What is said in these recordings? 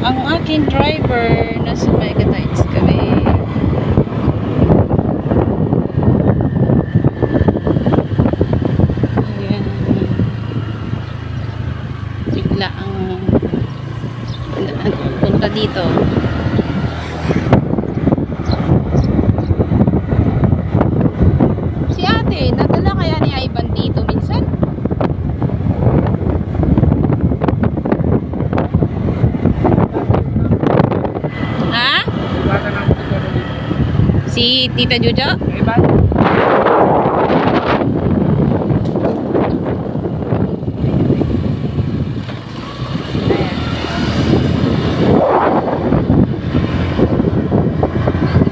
Ang aking driver nasa Megatites kami. Ayan. Bigla ang punta dito. Si ate, nadala kaya ni Ivan dito minsan? Ha? Si Tita Jojo?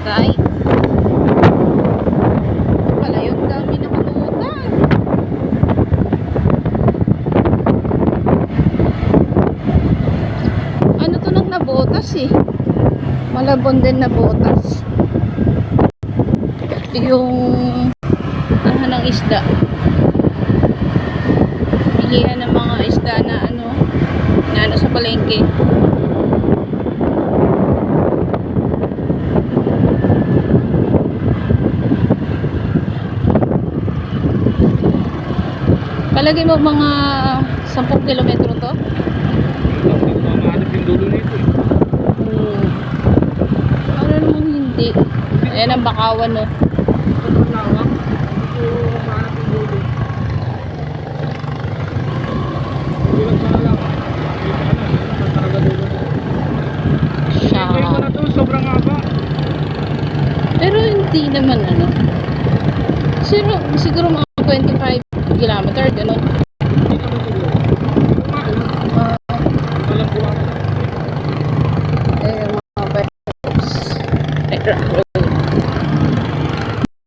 Tay. Wala yun, dami na kalutan. Ano to nang nabotas eh? Malabon din na botas. Yung ano ng isda. Pilihan ng mga isda na ano sa palengke. Palagi mo mga 10 kilometro to? Mahanap yung dulo nito eh. Ano naman hindi. Ayan ang bakawan no. Sobrang lawak. Dito mahanap yung dulo. Hindi lang sana lang. Hindi pa talaga dulo. Siya. Ito na to, sobrang haba. Pero hindi naman ano. Siguro mga 25 kilometer, gano'n. Hindi naman siguro. Walang buwan. Mga pipes.